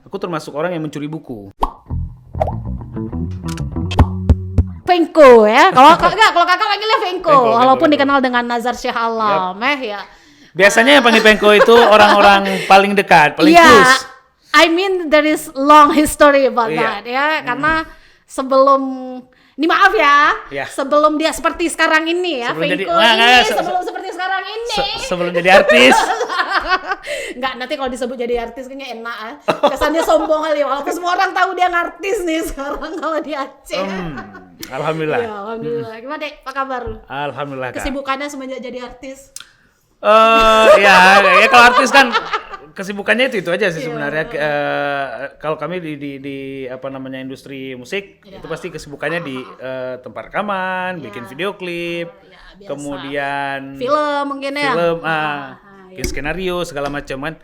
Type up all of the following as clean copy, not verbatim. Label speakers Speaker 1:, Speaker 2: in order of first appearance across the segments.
Speaker 1: Aku termasuk orang yang mencuri buku.
Speaker 2: Fengko ya. Kalau kakak panggilnya Fengko, walaupun
Speaker 1: Fengko.
Speaker 2: dikenal dengan Nazar Syah Alam, ya.
Speaker 1: Biasanya yang panggil Pengko itu orang-orang paling dekat, paling close.
Speaker 2: I mean there is long history about
Speaker 1: Iya.
Speaker 2: that ya, karena sebelum ini maaf ya,
Speaker 1: Iya.
Speaker 2: sebelum dia seperti sekarang ini ya,
Speaker 1: Sebelum jadi-
Speaker 2: Fengko
Speaker 1: Nggak,
Speaker 2: ini
Speaker 1: se-
Speaker 2: sebelum seperti sekarang ini.
Speaker 1: Sebelum jadi artis.
Speaker 2: Nggak, nanti kalau disebut jadi artis kayaknya enak ya. Kesannya sombong kali, walaupun semua orang tahu dia ngartis nih sekarang kalau di Aceh.
Speaker 1: Alhamdulillah.
Speaker 2: Ya, alhamdulillah. Gimana Dek, apa kabar lu?
Speaker 1: Alhamdulillah, Kak.
Speaker 2: Kesibukannya semenjak jadi artis?
Speaker 1: Ya kalau artis kan kesibukannya itu aja sih sebenarnya. Kalau kami di apa namanya industri musik itu pasti kesibukannya di tempat rekaman, bikin video klip,
Speaker 2: biasa.
Speaker 1: kemudian
Speaker 2: Film mungkin ya?
Speaker 1: film, bikin skenario segala macam kan.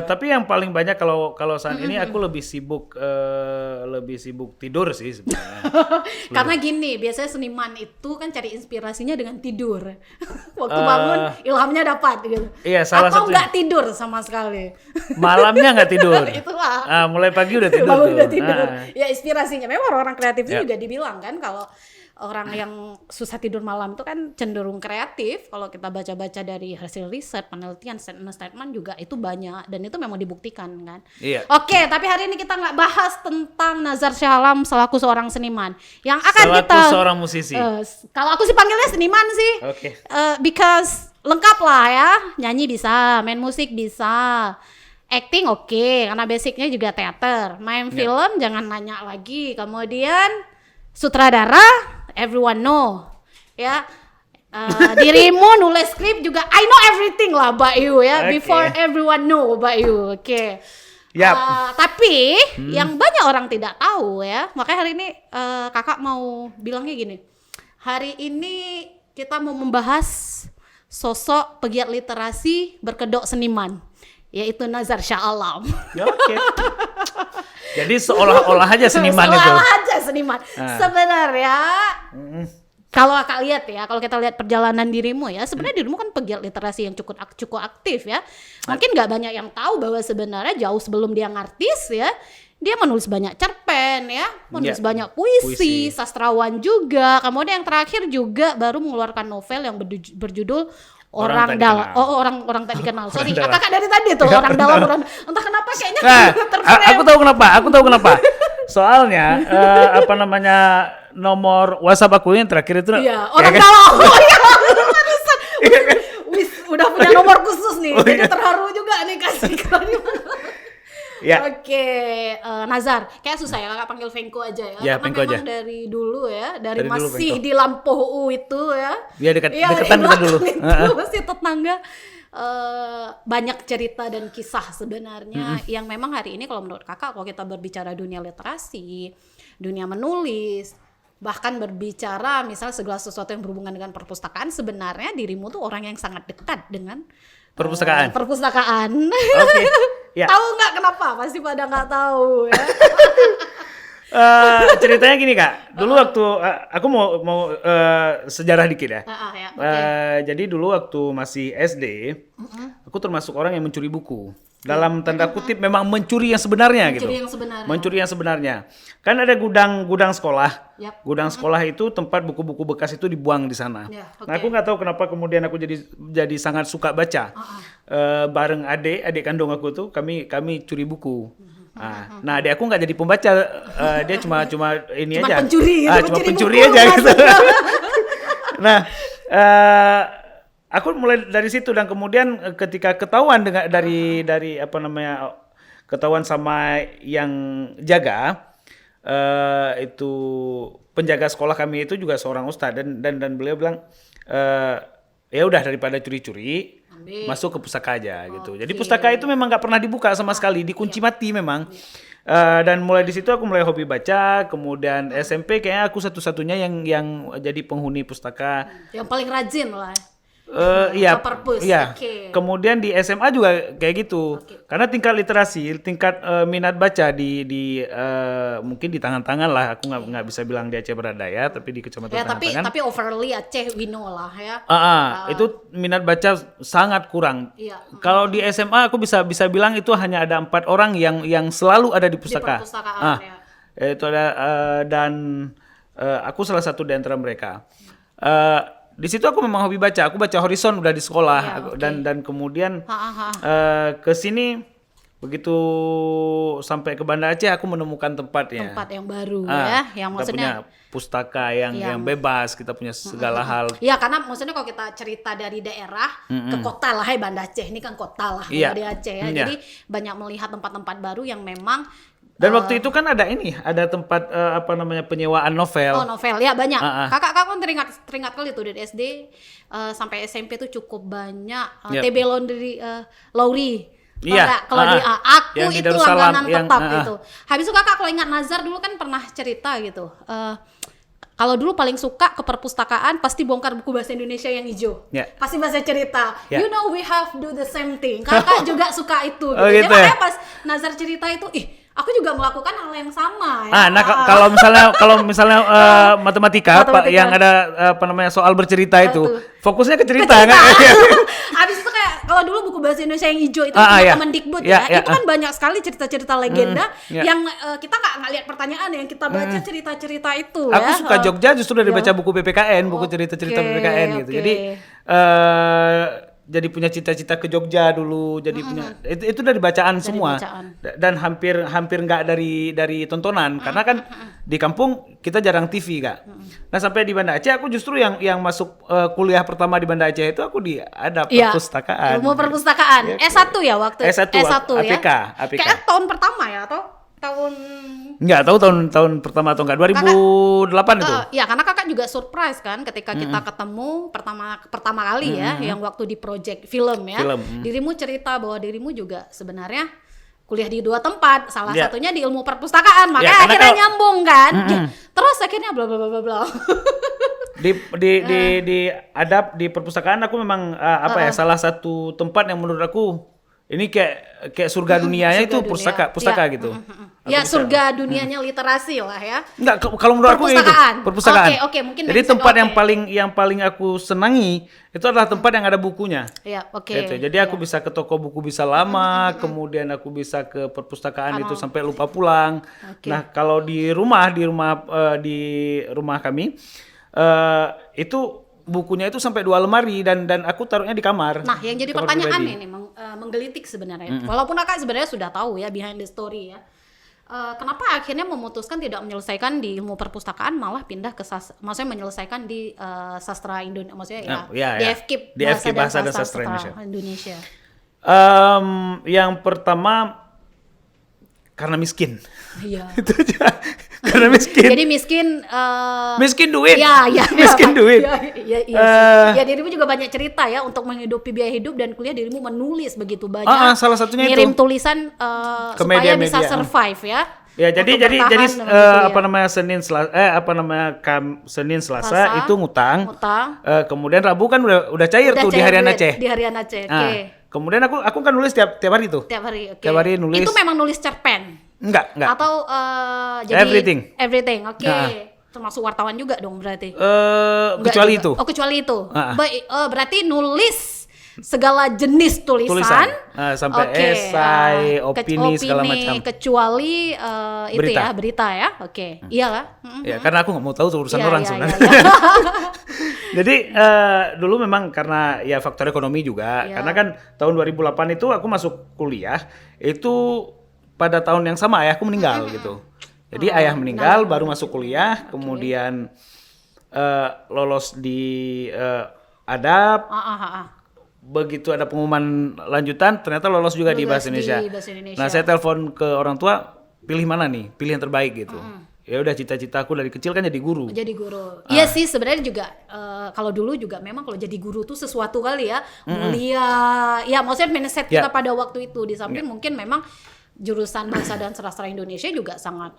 Speaker 1: Tapi yang paling banyak kalau saat ini aku lebih sibuk tidur sih sebenarnya.
Speaker 2: Karena gini, biasanya seniman itu kan cari inspirasinya dengan tidur. Waktu bangun, ilhamnya dapat gitu.
Speaker 1: Iya, salah
Speaker 2: Atau
Speaker 1: satunya.
Speaker 2: nggak tidur sama sekali.
Speaker 1: Malamnya nggak tidur.
Speaker 2: Itulah.
Speaker 1: Mulai pagi udah tidur
Speaker 2: Bangun
Speaker 1: tuh.
Speaker 2: udah tidur. Ya inspirasinya. Memang orang kreatif itu
Speaker 1: Ya.
Speaker 2: juga dibilang kan kalau orang yang susah tidur malam itu kan cenderung kreatif. Kalau kita baca-baca dari hasil riset, penelitian, statement juga itu banyak dan itu memang dibuktikan kan.
Speaker 1: Iya.
Speaker 2: Oke, tapi hari ini kita nggak bahas tentang Nazar Syah Alam selaku seorang seniman. Yang akan
Speaker 1: Selaku
Speaker 2: kita
Speaker 1: seorang musisi.
Speaker 2: Kalau aku sih panggilnya seniman sih.
Speaker 1: Oke.
Speaker 2: Because lengkap lah ya, nyanyi bisa, main musik bisa. Acting oke, karena basicnya juga teater. Main film jangan nanya lagi. Kemudian sutradara, everyone know, ya. Dirimu nulis skrip juga, I know everything lah about you ya.
Speaker 1: Oke.
Speaker 2: Before everyone know about you, oke.
Speaker 1: Yap.
Speaker 2: Tapi yang banyak orang tidak tahu ya, makanya hari ini kakak mau bilangnya gini. Hari ini kita mau membahas sosok pegiat literasi berkedok seniman, yaitu Nazar Syah Alam.
Speaker 1: Oke. Jadi seolah-olah aja seniman itu.
Speaker 2: Seolah aja seniman. Sebenarnya kalau kakak lihat ya, kalau kita lihat perjalanan dirimu ya, sebenarnya dirimu kan pegiat literasi yang cukup aktif ya. Mungkin nggak banyak yang tahu bahwa sebenarnya jauh sebelum dia ngartis ya, dia menulis banyak cerpen ya, menulis
Speaker 1: Ya,
Speaker 2: banyak puisi,
Speaker 1: puisi.
Speaker 2: sastrawan juga. Kemudian yang terakhir juga baru mengeluarkan novel yang berjudul
Speaker 1: Orang
Speaker 2: Orang
Speaker 1: Tak
Speaker 2: Dalam.
Speaker 1: Dikenal.
Speaker 2: Orang Tak Dikenal. Sorry,
Speaker 1: Dalam.
Speaker 2: kakak dari tadi tuh Orang Dalam. Entah kenapa kayaknya
Speaker 1: Nah,
Speaker 2: terframe.
Speaker 1: aku tahu kenapa. Soalnya apa namanya nomor WhatsApp aku yang terakhir itu.
Speaker 2: Iya,
Speaker 1: ya
Speaker 2: Orang
Speaker 1: kan?
Speaker 2: Dalam. Oh iya, barusan. Udah punya nomor khusus nih.
Speaker 1: Oh,
Speaker 2: Jadi
Speaker 1: iya.
Speaker 2: terharu juga nih kasih ke
Speaker 1: Ya.
Speaker 2: Oke, Nazar, kayak susah ya kakak panggil Fengko aja ya.
Speaker 1: Ya,
Speaker 2: Karena
Speaker 1: Fengko
Speaker 2: memang
Speaker 1: aja.
Speaker 2: dari dulu ya, dari
Speaker 1: Dari dulu
Speaker 2: masih
Speaker 1: Fengko.
Speaker 2: di Lampohu itu ya.
Speaker 1: Iya, deketan
Speaker 2: Iya,
Speaker 1: kita
Speaker 2: di
Speaker 1: dulu.
Speaker 2: belakang Itu masih tetangga. Banyak cerita dan kisah sebenarnya yang memang hari ini kalau menurut kakak, kalau kita berbicara dunia literasi, dunia menulis, bahkan berbicara misal segala sesuatu yang berhubungan dengan perpustakaan, sebenarnya dirimu tuh orang yang sangat dekat dengan
Speaker 1: Perpustakaan.
Speaker 2: perpustakaan.
Speaker 1: Oke. Ya.
Speaker 2: Tahu nggak kenapa? Pasti pada nggak tahu ya.
Speaker 1: Ceritanya gini Kak. Dulu waktu aku mau sejarah dikit ya.
Speaker 2: Ya, oke.
Speaker 1: Jadi dulu waktu masih SD, aku termasuk orang yang mencuri buku. Dalam tanda kutip memang mencuri yang sebenarnya gitu.
Speaker 2: Mencuri yang sebenarnya.
Speaker 1: Mencuri yang sebenarnya. Kan ada gudang sekolah.
Speaker 2: Yap.
Speaker 1: Gudang sekolah itu tempat buku-buku bekas itu dibuang di sana.
Speaker 2: Ya, oke.
Speaker 1: Nah, aku nggak tahu kenapa kemudian aku jadi sangat suka baca. Bareng adik kandung aku tuh kami curi buku. Nah, adik aku nggak jadi pembaca, dia cuma ini
Speaker 2: Cuman
Speaker 1: aja.
Speaker 2: pencuri gitu,
Speaker 1: Cuma
Speaker 2: pencuri
Speaker 1: pencuri
Speaker 2: buku,
Speaker 1: aja gitu.
Speaker 2: maksudnya.
Speaker 1: Nah, aku mulai dari situ dan kemudian ketika ketahuan dari apa namanya ketahuan sama yang jaga itu penjaga sekolah kami itu juga seorang ustadz dan beliau bilang ya udah daripada curi-curi masuk ke pustaka aja gitu. Jadi pustaka itu memang nggak pernah dibuka sama sekali, dikunci mati memang. Dan mulai di situ aku mulai hobi baca. Kemudian SMP kayaknya aku satu-satunya yang jadi penghuni pustaka.
Speaker 2: Yang paling rajin lah.
Speaker 1: Iya,
Speaker 2: Perpus.
Speaker 1: iya.
Speaker 2: Oke.
Speaker 1: Kemudian di SMA juga kayak gitu.
Speaker 2: Oke.
Speaker 1: Karena tingkat literasi, tingkat minat baca di mungkin di tangan-tangan lah. Aku nggak bisa bilang di Aceh Barat Daya, tapi di kecamatan
Speaker 2: Ya, tapi
Speaker 1: tangan-tangan.
Speaker 2: overly Aceh we know lah ya.
Speaker 1: Itu minat baca sangat kurang.
Speaker 2: Iya.
Speaker 1: Kalau di SMA aku bisa bilang itu hanya ada 4 orang yang selalu ada di
Speaker 2: Di
Speaker 1: pustaka.
Speaker 2: perpustakaan ya.
Speaker 1: Itu ada dan aku salah satu di antara mereka. Di situ aku memang hobi baca. Aku baca Horizon udah di sekolah.
Speaker 2: Ya,
Speaker 1: Aku-
Speaker 2: oke.
Speaker 1: dan kemudian
Speaker 2: Ha.
Speaker 1: ke sini begitu sampai ke Banda Aceh aku menemukan tempatnya.
Speaker 2: Tempat yang baru ya, yang
Speaker 1: Kita
Speaker 2: maksudnya
Speaker 1: punya pustaka yang bebas, kita punya segala hal.
Speaker 2: ya, karena maksudnya kalau kita cerita dari daerah ke kota lah, Banda Aceh ini kan kota lah
Speaker 1: Iya.
Speaker 2: di Aceh ya.
Speaker 1: Iya.
Speaker 2: Jadi banyak melihat tempat-tempat baru yang memang
Speaker 1: Dan waktu itu kan ada tempat penyewaan novel.
Speaker 2: novel ya banyak. Kakak kan teringat kali tuh dari SD sampai SMP tuh cukup banyak
Speaker 1: Yep.
Speaker 2: TB Lauri.
Speaker 1: Iya.
Speaker 2: Kalau di aku
Speaker 1: Yang di
Speaker 2: itu
Speaker 1: Darussalam,
Speaker 2: langganan
Speaker 1: yang-
Speaker 2: tetap gitu. Habis itu kakak kalau ingat Nazar dulu kan pernah cerita gitu. Kalau dulu paling suka ke perpustakaan pasti bongkar buku bahasa Indonesia yang hijau.
Speaker 1: Ya.
Speaker 2: Pasti bahasa cerita.
Speaker 1: Ya.
Speaker 2: You know we have do the same thing. Kakak juga suka itu.
Speaker 1: Oh,
Speaker 2: Jadi
Speaker 1: gitu
Speaker 2: makanya
Speaker 1: ya?
Speaker 2: pas Nazar cerita itu, aku juga melakukan hal yang sama ya.
Speaker 1: Nah kalau misalnya matematika,
Speaker 2: Matematika.
Speaker 1: yang ada soal bercerita itu,
Speaker 2: Betul.
Speaker 1: fokusnya ke cerita kan?
Speaker 2: Habis itu kayak kalau dulu buku bahasa Indonesia yang hijau itu
Speaker 1: Ah,
Speaker 2: punya
Speaker 1: ya.
Speaker 2: Kemendikbud
Speaker 1: Ya,
Speaker 2: ya,
Speaker 1: ya,
Speaker 2: itu kan banyak sekali cerita-cerita legenda
Speaker 1: ya.
Speaker 2: yang kita nggak lihat pertanyaan, yang kita baca cerita-cerita itu
Speaker 1: Aku
Speaker 2: ya.
Speaker 1: suka Jogja justru dari
Speaker 2: Ya.
Speaker 1: baca buku PPKN, buku cerita-cerita
Speaker 2: Oke,
Speaker 1: PPKN gitu.
Speaker 2: oke.
Speaker 1: Jadi punya cita-cita ke Jogja dulu, jadi punya itu dari bacaan semua.
Speaker 2: bacaan.
Speaker 1: Dan hampir nggak dari tontonan karena kan di kampung kita jarang TV, Kak. Nah, sampai di Banda Aceh aku justru yang masuk kuliah pertama di Banda Aceh itu aku ada
Speaker 2: Iya,
Speaker 1: perpustakaan.
Speaker 2: ilmu perpustakaan.
Speaker 1: Ya,
Speaker 2: S1 ya waktu
Speaker 1: S1,
Speaker 2: ya.
Speaker 1: APK.
Speaker 2: Kayak tahun pertama ya atau tahun
Speaker 1: Nggak tahu tahun pertama atau enggak, 2008 itu.
Speaker 2: ya karena kakak juga surprise kan ketika kita ketemu pertama kali ya, yang waktu di project film ya.
Speaker 1: Film,
Speaker 2: Dirimu cerita bahwa dirimu juga sebenarnya kuliah di 2 tempat, salah
Speaker 1: Ya.
Speaker 2: satunya di ilmu perpustakaan, makanya
Speaker 1: karena
Speaker 2: akhirnya
Speaker 1: kalau-
Speaker 2: nyambung kan. Terus akhirnya bla bla bla bla bla.
Speaker 1: Di adab di perpustakaan aku memang salah satu tempat yang menurut aku ini kayak surga dunianya itu
Speaker 2: Surga dunia.
Speaker 1: pustaka
Speaker 2: Ya.
Speaker 1: gitu.
Speaker 2: Ya surga dunianya literasi lah ya.
Speaker 1: Enggak, kalau menurut aku itu perpustakaan.
Speaker 2: Oke, mungkin
Speaker 1: Jadi
Speaker 2: mindset,
Speaker 1: tempat
Speaker 2: oke.
Speaker 1: yang paling aku senangi itu adalah tempat yang ada bukunya.
Speaker 2: Ya, oke.
Speaker 1: Gitu. Jadi aku bisa ke toko buku bisa lama, kemudian aku bisa ke perpustakaan itu sampai lupa pulang.
Speaker 2: Oke.
Speaker 1: Nah, kalau di rumah kami itu bukunya itu sampai 2 lemari dan aku taruhnya di kamar.
Speaker 2: Nah, yang jadi
Speaker 1: Kamar
Speaker 2: pertanyaan
Speaker 1: pribadi.
Speaker 2: ini menggelitik sebenarnya. Walaupun kakak sebenarnya sudah tahu ya behind the story ya. Kenapa akhirnya memutuskan tidak menyelesaikan di ilmu perpustakaan, malah pindah ke maksudnya menyelesaikan di sastra Indonesia, maksudnya di FKIP,
Speaker 1: Di FKIP Bahasa dan Sastra
Speaker 2: Indonesia.
Speaker 1: Yang pertama karena miskin.
Speaker 2: Iya.
Speaker 1: Itu aja. Karena miskin.
Speaker 2: Jadi miskin.
Speaker 1: Miskin duit.
Speaker 2: Ya.
Speaker 1: Miskin duit.
Speaker 2: Iya. Ya dirimu juga banyak cerita ya untuk menghidupi biaya hidup, dan kuliah dirimu menulis begitu banyak.
Speaker 1: Salah satunya
Speaker 2: ngirim
Speaker 1: itu.
Speaker 2: tulisan
Speaker 1: Ke
Speaker 2: supaya
Speaker 1: media-media.
Speaker 2: bisa survive ya.
Speaker 1: Ya, jadi
Speaker 2: Untuk bertahan dengan kuliah.
Speaker 1: Senin Selasa
Speaker 2: Selasa,
Speaker 1: itu ngutang.
Speaker 2: Utang.
Speaker 1: Kemudian Rabu kan udah cair
Speaker 2: Udah
Speaker 1: tuh di
Speaker 2: cair
Speaker 1: harian
Speaker 2: duit
Speaker 1: Aceh.
Speaker 2: Di harian Aceh. Oke.
Speaker 1: Nah, kemudian aku kan nulis tiap hari tuh.
Speaker 2: Tiap hari, oke.
Speaker 1: Tiap hari nulis.
Speaker 2: Itu memang nulis cerpen?
Speaker 1: Enggak.
Speaker 2: Atau jadi
Speaker 1: Everything.
Speaker 2: oke.
Speaker 1: Nah.
Speaker 2: Termasuk wartawan juga dong berarti? Enggak
Speaker 1: Kecuali
Speaker 2: juga.
Speaker 1: itu.
Speaker 2: Oh, kecuali itu.
Speaker 1: Ah.
Speaker 2: Berarti nulis segala jenis tulisan.
Speaker 1: Sampai
Speaker 2: Oke.
Speaker 1: esai, opini, segala macam.
Speaker 2: Kecuali itu
Speaker 1: Berita.
Speaker 2: ya, berita ya. Oke. Iyalah.
Speaker 1: Ya, karena aku nggak mau tahu urusan
Speaker 2: Iya,
Speaker 1: orang
Speaker 2: iya,
Speaker 1: sebenarnya.
Speaker 2: iya, iya.
Speaker 1: Jadi dulu memang karena ya faktor ekonomi juga.
Speaker 2: Ya.
Speaker 1: Karena kan tahun 2008 itu aku masuk kuliah itu pada tahun yang sama ayahku meninggal gitu. Jadi ayah meninggal baru masuk kuliah, kemudian lolos di adab. Begitu ada pengumuman lanjutan ternyata lolos juga di Bahasa Indonesia. Nah, saya telepon ke orang tua, pilih mana nih? Pilih yang terbaik gitu. Ya udah, cita-cita aku dari kecil kan jadi guru.
Speaker 2: Jadi guru. Iya sih, sebenarnya juga kalau dulu juga memang kalau jadi guru tuh sesuatu kali ya, mulia. Ya maksudnya mindset kita pada waktu itu, di samping mungkin memang jurusan bahasa dan sastra Indonesia juga sangat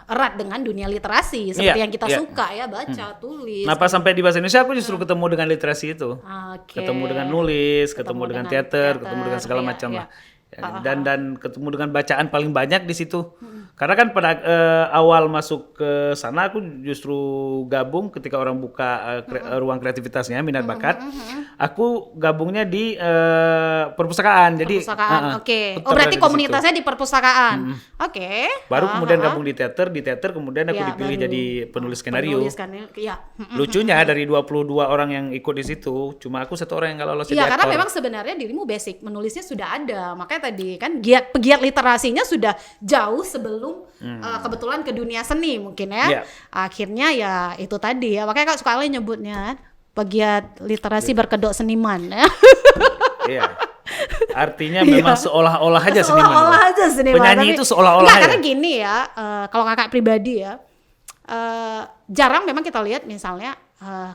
Speaker 2: erat dengan dunia literasi seperti yang kita suka ya, baca, tulis.
Speaker 1: Nah, pas sampai di bahasa Indonesia aku justru ketemu dengan literasi itu. Ketemu dengan nulis, ketemu dengan teater, ketemu dengan segala macam lah. Dan ketemu dengan bacaan paling banyak di situ. Karena kan pada awal masuk ke sana aku justru gabung ketika orang buka ruang kreativitasnya, minat bakat. Aku gabungnya di perpustakaan. Jadi
Speaker 2: oke. Oh, berarti komunitasnya di perpustakaan. Oke.
Speaker 1: Baru kemudian gabung di teater kemudian aku dipilih jadi penulis skenario. Lucunya dari 22 orang yang ikut di situ, cuma aku satu orang yang nggak lolos jadi aktor.
Speaker 2: Karena memang sebenarnya dirimu basic menulisnya sudah ada. Makanya tadi kan pegiat literasinya sudah jauh sebelum kebetulan ke dunia seni mungkin ya. Akhirnya ya itu tadi ya, makanya Kak suka nyebutnya pegiat literasi berkedok seniman ya.
Speaker 1: Iya. Artinya memang seolah-olah aja seniman.
Speaker 2: Seolah-olah aja seniman.
Speaker 1: Penyanyi itu seolah-olah aja.
Speaker 2: Karena gini ya, kalau Kakak pribadi ya, jarang memang kita lihat misalnya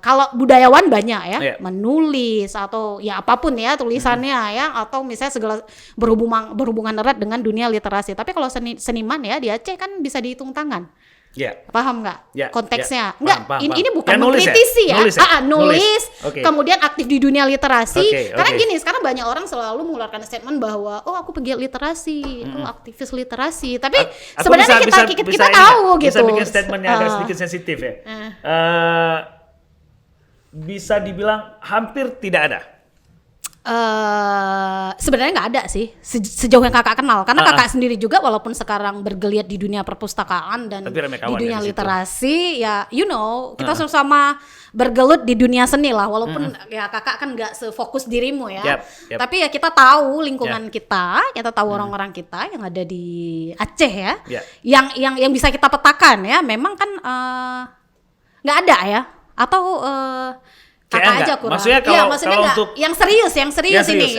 Speaker 2: kalau budayawan banyak ya, menulis atau ya apapun ya tulisannya ya, atau misalnya segala berhubungan erat dengan dunia literasi. Tapi kalau seniman ya di Aceh kan bisa dihitung tangan. Paham nggak konteksnya? Nggak, ini bukan mengkritisi ya. Nulis. Kemudian aktif di dunia literasi. Karena gini, sekarang banyak orang selalu mengeluarkan statement bahwa aku pegiat literasi, aktivis literasi. Tapi sebenarnya kita tahu gitu.
Speaker 1: Bisa bikin statementnya agak sedikit sensitif ya. Bisa dibilang hampir tidak ada.
Speaker 2: Sebenarnya nggak ada sih sejauh yang Kakak kenal, karena Kakak sendiri juga walaupun sekarang bergeliat di dunia perpustakaan dan di dunia literasi ya, kita sama-sama bergelut di dunia seni lah, walaupun ya Kakak kan nggak sefokus dirimu ya. Tapi ya kita tahu lingkungan kita tahu orang-orang kita yang ada di Aceh ya, yang bisa kita petakan ya, memang kan nggak ada ya, atau Kakak aja kurang.
Speaker 1: Maksudnya kalau untuk
Speaker 2: yang serius ini.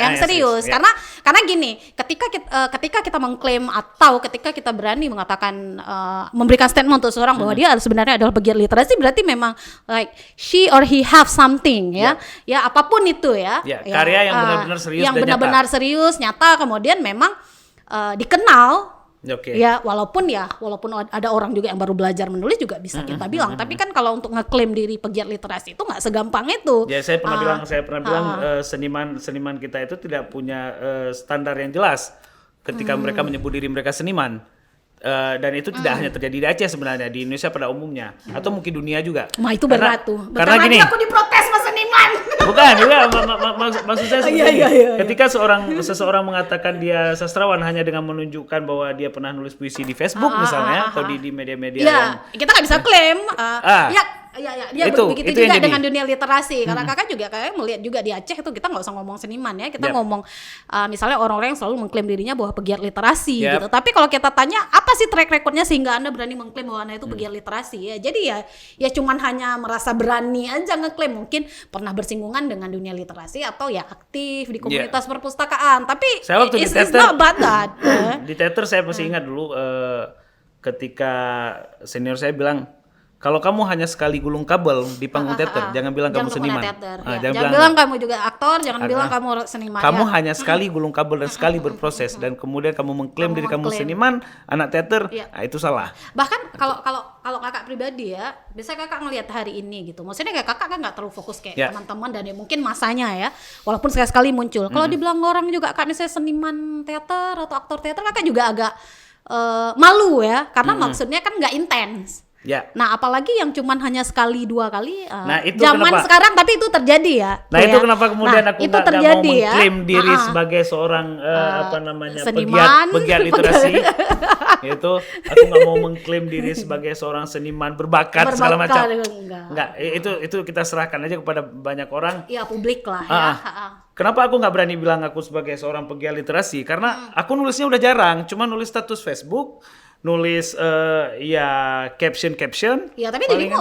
Speaker 2: Karena gini, ketika kita mengklaim atau ketika kita berani mengatakan memberikan statement untuk seorang bahwa dia sebenarnya adalah pegiat literasi, berarti memang like she or he have something ya. Ya apapun itu ya.
Speaker 1: Karya yang benar-benar serius
Speaker 2: yang benar-benar serius, nyata, kemudian memang dikenal. Ya walaupun ada orang juga yang baru belajar menulis juga bisa kita bilang, tapi kan kalau untuk ngeklaim diri pegiat literasi itu nggak segampang itu.
Speaker 1: Ya saya pernah bilang seniman kita itu tidak punya standar yang jelas ketika mereka menyebut diri mereka seniman. Dan itu tidak hanya terjadi di Aceh sebenarnya, di Indonesia pada umumnya atau mungkin dunia juga.
Speaker 2: Itu berat tuh.
Speaker 1: Karena gini,
Speaker 2: aku diprotes sama seniman.
Speaker 1: Bukan, maksud saya seperti ini. Ketika seseorang mengatakan dia sastrawan hanya dengan menunjukkan bahwa dia pernah nulis puisi di Facebook misalnya atau di media-media yang
Speaker 2: kita nggak bisa klaim. Dia begitu juga dengan dunia literasi. Karena Kakak juga kayak melihat juga di Aceh itu kita nggak usah ngomong seniman ya, kita ngomong misalnya orang-orang yang selalu mengklaim dirinya bahwa pegiat literasi gitu. Tapi kalau kita tanya apa sih track recordnya sehingga Anda berani mengklaim bahwa Anda itu pegiat literasi ya? Jadi ya cuman hanya merasa berani aja ngeklaim, mungkin pernah bersinggungan dengan dunia literasi atau ya aktif di komunitas perpustakaan. Tapi
Speaker 1: saya waktu
Speaker 2: it's not bad that.
Speaker 1: Di teater saya masih ingat dulu ketika senior saya bilang, kalau kamu hanya sekali gulung kabel di panggung teater, jangan bilang kamu seniman.
Speaker 2: Jangan bilang kamu juga aktor, jangan bilang kamu seniman.
Speaker 1: Kamu hanya sekali gulung kabel dan sekali berproses, dan kemudian kamu mengklaim diri kamu seniman, anak teater, itu salah.
Speaker 2: Bahkan kalau Kakak pribadi ya, biasanya Kakak ngelihat hari ini gitu. Maksudnya kayak Kakak kan nggak terlalu fokus kayak teman-teman dan ya mungkin masanya ya, walaupun sekali muncul. Kalau dibilang orang juga Kak misalnya seniman teater atau aktor teater, Kakak juga agak malu ya, karena maksudnya kan nggak intens. Nah apalagi yang cuman hanya sekali dua kali zaman kenapa? Sekarang tapi itu terjadi ya.
Speaker 1: Nah itu kenapa kemudian aku nggak mau mengklaim diri sebagai seorang pegiat literasi. Itu aku nggak mau mengklaim diri sebagai seorang seniman berbakat segala macam. Enggak, itu kita serahkan aja kepada banyak orang.
Speaker 2: Ya publik lah ya.
Speaker 1: Kenapa aku nggak berani bilang aku sebagai seorang pegiat literasi? Karena aku nulisnya udah jarang, cuma nulis status Facebook, nulis caption.
Speaker 2: Ya tapi dirimu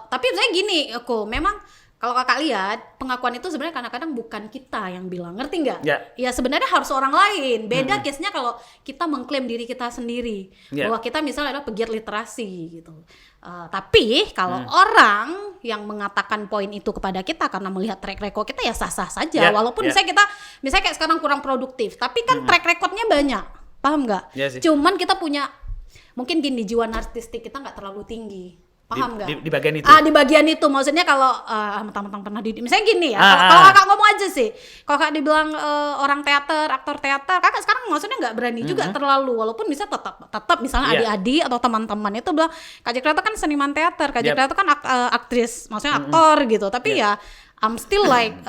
Speaker 2: tapi saya gini, aku memang kalau kakak lihat pengakuan itu sebenarnya kadang-kadang bukan kita yang bilang, ngerti nggak?
Speaker 1: Ya.
Speaker 2: Ya sebenarnya harus orang lain. Beda case-nya kalau kita mengklaim diri kita sendiri bahwa kita misalnya adalah pegiat literasi gitu. Tapi kalau orang yang mengatakan poin itu kepada kita karena melihat track record kita ya sah-sah saja. Walaupun misalnya kayak sekarang kurang produktif, tapi kan track recordnya banyak, paham nggak?
Speaker 1: Ya sih.
Speaker 2: Cuman kita punya mungkin gini, jiwa narsistik kita nggak terlalu tinggi. Paham nggak?
Speaker 1: Di bagian itu.
Speaker 2: Di bagian itu maksudnya kalau mentang-mentang pernah misalnya gini ya, kalau kakak ngomong aja sih, kalau kakak dibilang orang teater, aktor teater, kakak sekarang maksudnya nggak berani juga terlalu, walaupun bisa tetap misalnya adik-adik atau teman-teman itu bilang Kak Jekra itu kan seniman teater, Kak Jekra itu kan aktris, maksudnya aktor gitu, tapi ya I'm still like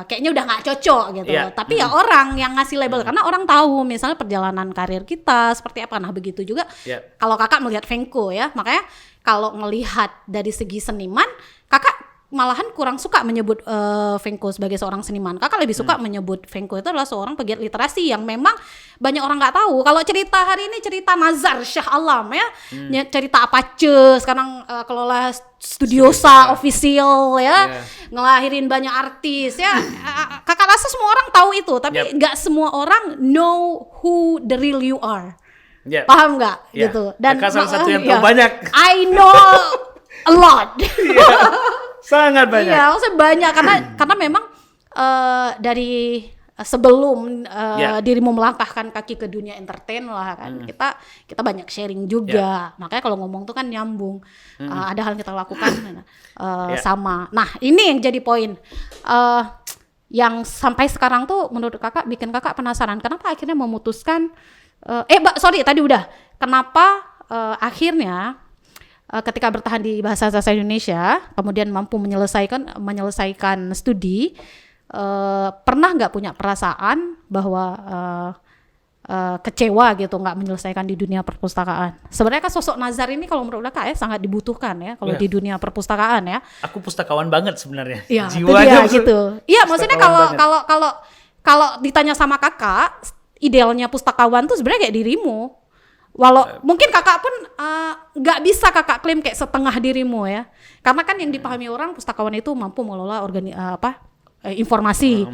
Speaker 2: kayaknya udah nggak cocok gitu. Tapi ya orang yang ngasih label karena orang tahu misalnya perjalanan karir kita seperti apa. Nah begitu juga kalau kakak melihat Fengko ya, makanya kalau melihat dari segi seniman, kakak malahan kurang suka menyebut Fengko sebagai seorang seniman. Kakak lebih suka menyebut Fengko itu adalah seorang pegiat literasi yang memang banyak orang nggak tahu. Kalau cerita hari ini cerita Nazar Shah Alam ya, cerita Apache, sekarang kelola Studiosa official ya, ngelahirin banyak artis ya. Kakak rasa semua orang tahu itu, tapi nggak semua orang know who the real you are. Paham nggak gitu? Dan
Speaker 1: kakak salah satu yang tahu banyak.
Speaker 2: I know a lot.
Speaker 1: Sangat banyak.
Speaker 2: Iya, maksudnya banyak karena memang dari sebelum dirimu melangkahkan kaki ke dunia entertain lah kan, kita banyak sharing juga. Makanya kalau ngomong tuh kan nyambung. Ada hal yang kita lakukan sama. Nah, ini yang jadi poin. Yang sampai sekarang tuh menurut kakak bikin kakak penasaran. Kenapa akhirnya memutuskan tadi udah. Kenapa akhirnya ketika bertahan di bahasa Indonesia, kemudian mampu menyelesaikan studi, pernah nggak punya perasaan bahwa kecewa gitu nggak menyelesaikan di dunia perpustakaan? Sebenarnya kan sosok Nazar ini kalau menurut kakak sangat dibutuhkan ya kalau di dunia perpustakaan ya.
Speaker 1: Aku pustakawan banget sebenarnya.
Speaker 2: Iya,
Speaker 1: jiwanya
Speaker 2: gitu. Iya, maksudnya kalau ditanya sama kakak, idealnya pustakawan tuh sebenarnya kayak dirimu. Mungkin kakak pun nggak bisa kakak klaim kayak setengah dirimu ya, karena kan yang dipahami orang pustakawan itu mampu mengelola informasi.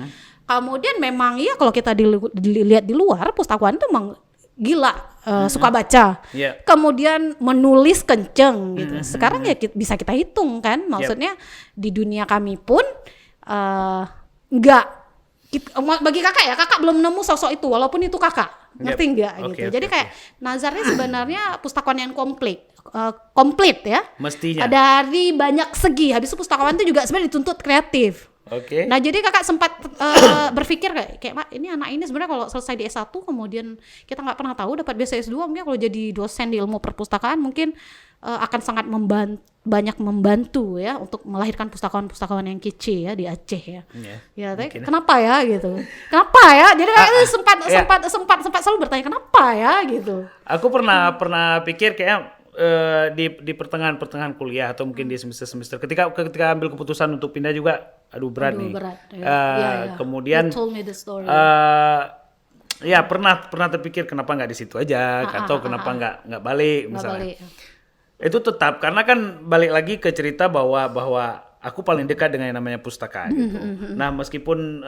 Speaker 2: Kemudian memang ya kalau kita dilihat di luar, pustakawan itu memang gila, suka baca, kemudian menulis kenceng gitu. Sekarang ya bisa kita hitung kan, maksudnya di dunia kami pun nggak. Bagi kakak ya, kakak belum nemu sosok itu walaupun itu kakak, ngerti nggak gitu. Jadi kayak Nazarnya sebenarnya pustakawan yang komplit ya.
Speaker 1: Mestinya.
Speaker 2: Dari banyak segi. Habis itu pustakawan itu juga sebenarnya dituntut kreatif. Nah jadi kakak sempat berpikir kayak ini anak ini sebenarnya kalau selesai di S1 kemudian kita nggak pernah tahu dapat beasiswa S2, mungkin kalau jadi dosen di ilmu perpustakaan mungkin akan sangat banyak membantu ya untuk melahirkan pustakawan-pustakawan yang kece ya di Aceh ya. Tapi kenapa ya gitu? Kenapa ya? Jadi kayak sempat selalu bertanya kenapa ya gitu.
Speaker 1: Aku pernah pikir kayak di pertengahan kuliah atau mungkin di semester ketika ambil keputusan untuk pindah juga berat nih. Kemudian
Speaker 2: you told me the story.
Speaker 1: Ya pernah terpikir kenapa nggak di situ aja atau kenapa nggak balik misalnya. Itu tetap karena kan balik lagi ke cerita bahwa aku paling dekat dengan yang namanya pustaka gitu. Nah meskipun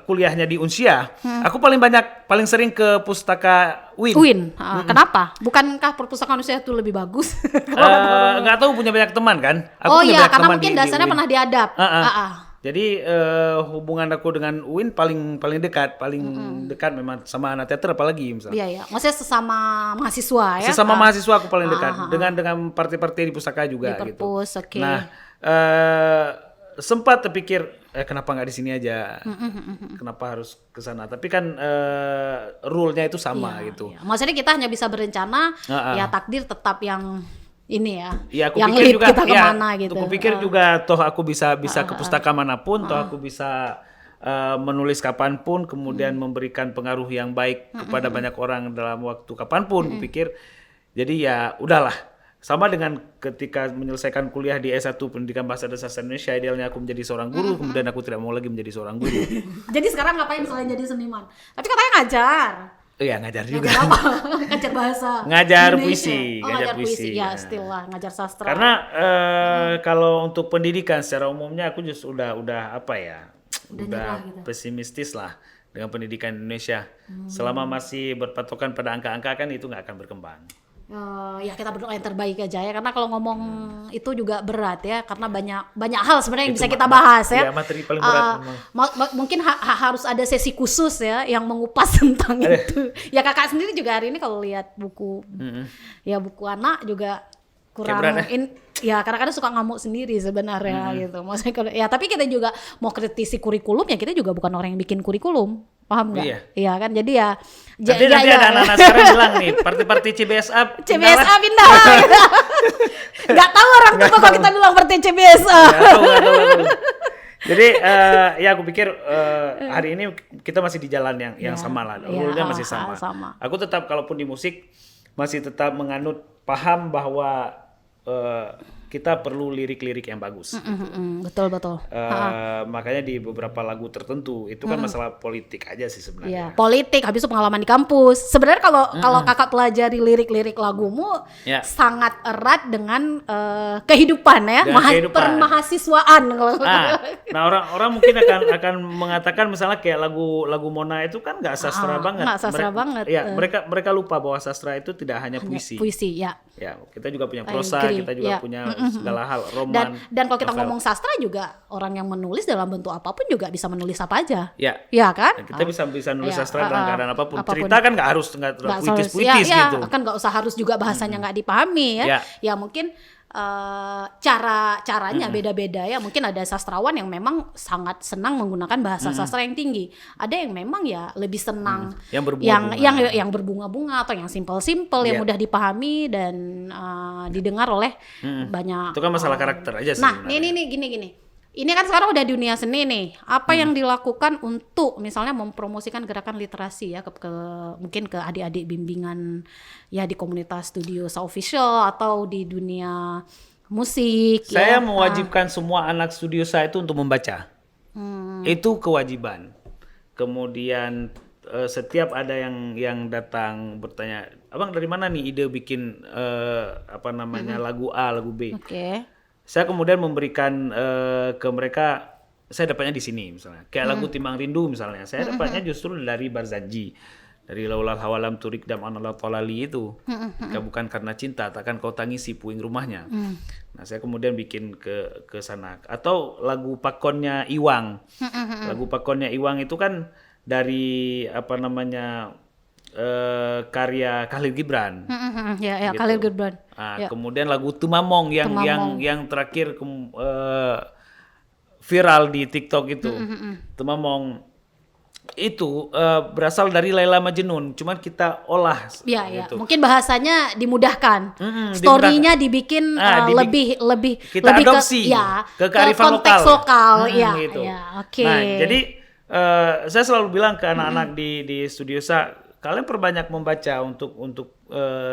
Speaker 1: kuliahnya di Unsia, aku paling sering ke pustaka UIN.
Speaker 2: Kenapa? Bukankah perpustakaan Unsia itu lebih bagus?
Speaker 1: Nggak tahu, punya banyak teman kan. Aku punya banyak
Speaker 2: karena
Speaker 1: teman
Speaker 2: mungkin dasarnya pernah diadap.
Speaker 1: Jadi hubungan aku dengan UIN paling dekat memang sama anak teater apalagi misalnya.
Speaker 2: Iya. Maksudnya sesama mahasiswa ya.
Speaker 1: Sesama mahasiswa aku paling dekat dengan partai-partai di pustaka juga
Speaker 2: di
Speaker 1: gitu.
Speaker 2: Perpus, okay.
Speaker 1: Nah, sempat terpikir kenapa nggak di sini aja? Kenapa harus ke sana? Tapi kan rule-nya itu sama gitu.
Speaker 2: Iya. Maksudnya kita hanya bisa berencana, ya takdir tetap yang ini ya.
Speaker 1: Iya, aku
Speaker 2: yang
Speaker 1: pikir juga
Speaker 2: kita kemana gitu.
Speaker 1: Aku pikir juga toh aku bisa ke pustaka manapun, toh aku bisa menulis kapanpun, kemudian memberikan pengaruh yang baik kepada banyak orang dalam waktu kapanpun. Kupikir, jadi ya udahlah. Sama dengan ketika menyelesaikan kuliah di S1 Pendidikan Bahasa dan Sastra Indonesia, idealnya aku menjadi seorang guru, kemudian aku tidak mau lagi menjadi seorang guru.
Speaker 2: Jadi sekarang ngapain selain jadi seniman? Tapi katanya ngajar.
Speaker 1: Iya, ngajar juga.
Speaker 2: Ngajar apa? Ngajar bahasa.
Speaker 1: Ngajar
Speaker 2: Indonesia.
Speaker 1: puisi,
Speaker 2: Oh,
Speaker 1: ngajar
Speaker 2: ngajar puisi.
Speaker 1: puisi.
Speaker 2: Ya,
Speaker 1: Ya.
Speaker 2: still lah, ngajar sastra.
Speaker 1: Karena kalau untuk pendidikan secara umumnya aku justru udah apa ya?
Speaker 2: Udah
Speaker 1: Udah
Speaker 2: nyerah gitu.
Speaker 1: pesimistis lah dengan pendidikan Indonesia. Selama masih berpatokan pada angka-angka kan itu nggak akan berkembang.
Speaker 2: Ya kita berdoa yang terbaik aja ya, karena kalau ngomong itu juga berat ya, karena banyak hal sebenarnya yang
Speaker 1: Itu
Speaker 2: bisa kita bahas ya.
Speaker 1: Iya, materi paling berat memang.
Speaker 2: Mungkin harus ada sesi khusus ya yang mengupas tentang itu. Ya kakak sendiri juga hari ini kalau lihat buku, ya buku anak juga kurang
Speaker 1: berat,
Speaker 2: ya kadang-kadang suka ngamuk sendiri sebenarnya gitu. Maksudnya ya tapi kita juga mau kritisi kurikulum ya, kita juga bukan orang yang bikin kurikulum. Paham nggak?
Speaker 1: Iya.
Speaker 2: Iya kan, jadi ya
Speaker 1: Nanti ada anak-anak sekarang bilang nih, parti-parti CBSA
Speaker 2: CBSA pindah. Nggak tahu orang tua kalau kita bilang partai CBSA.
Speaker 1: Nggak tahu. Jadi ya aku pikir hari ini kita masih di jalan yang sama lah, rule-nya masih sama. Aku tetap kalaupun di musik masih tetap menganut paham bahwa kita perlu lirik-lirik yang bagus.
Speaker 2: Betul.
Speaker 1: Makanya di beberapa lagu tertentu itu kan masalah politik aja sih sebenarnya.
Speaker 2: Iya, politik, habis itu pengalaman di kampus. Sebenarnya kalau kakak pelajari lirik-lirik lagumu sangat erat dengan kehidupan ya, permahasiswaan.
Speaker 1: Nah orang mungkin akan mengatakan misalnya kayak lagu Mona itu kan nggak sastra banget.
Speaker 2: Nggak sastra banget.
Speaker 1: Ya, mereka lupa bahwa sastra itu tidak hanya puisi.
Speaker 2: Puisi ya.
Speaker 1: Ya, kita juga punya prosa, kita juga punya segala hal, roman.
Speaker 2: Dan kalau kita ngomong sastra juga, orang yang menulis dalam bentuk apapun juga bisa menulis apa aja.
Speaker 1: Ya.
Speaker 2: Ya kan?
Speaker 1: Dan kita bisa nulis sastra dalam keadaan apapun. Cerita kan nggak harus puitis-puitis gitu.
Speaker 2: Kan nggak usah harus juga bahasanya nggak dipahami ya. Ya mungkin caranya beda-beda ya. Mungkin ada sastrawan yang memang sangat senang menggunakan bahasa sastra yang tinggi. Ada yang memang ya lebih senang
Speaker 1: yang berbunga-bunga,
Speaker 2: yang berbunga-bunga atau yang simple-simple yang mudah dipahami dan didengar oleh banyak.
Speaker 1: Itu kan masalah karakter aja sih.
Speaker 2: Nah, ini gini. Ini kan sekarang udah dunia seni nih. Apa yang dilakukan untuk misalnya mempromosikan gerakan literasi ya mungkin ke adik-adik bimbingan ya di komunitas studio official atau di dunia musik.
Speaker 1: Saya mewajibkan semua anak studio saya itu untuk membaca. Itu kewajiban. Kemudian setiap ada yang datang bertanya, "Abang dari mana nih ide bikin lagu A, lagu B?"
Speaker 2: Oke.
Speaker 1: Saya kemudian memberikan ke mereka, saya dapatnya di sini misalnya. Kayak lagu Timbang Rindu misalnya. Saya dapatnya justru dari Barzanji. Dari Laulal Hawalam Turik Dam Analat Tolali itu. Jika bukan karena cinta, takkan kau tangisi puing rumahnya. Nah, saya kemudian bikin ke sana. Atau lagu Pakonnya Iwang. Lagu Pakonnya Iwang itu kan dari karya Khalil Gibran.
Speaker 2: Ya,
Speaker 1: gitu.
Speaker 2: Khalil Gibran.
Speaker 1: Nah, kemudian lagu Tumamong yang terakhir viral di TikTok itu. Tumamong itu berasal dari Laila Majnun, cuman kita olah.
Speaker 2: Ya. Mungkin bahasanya dimudahkan. Story-nya dibikin lebih
Speaker 1: kita
Speaker 2: lebih
Speaker 1: adopsi ke kearifan
Speaker 2: konteks lokal.
Speaker 1: Gitu.
Speaker 2: Oke.
Speaker 1: Nah, jadi saya selalu bilang ke anak-anak di studio saya, kalian perbanyak membaca untuk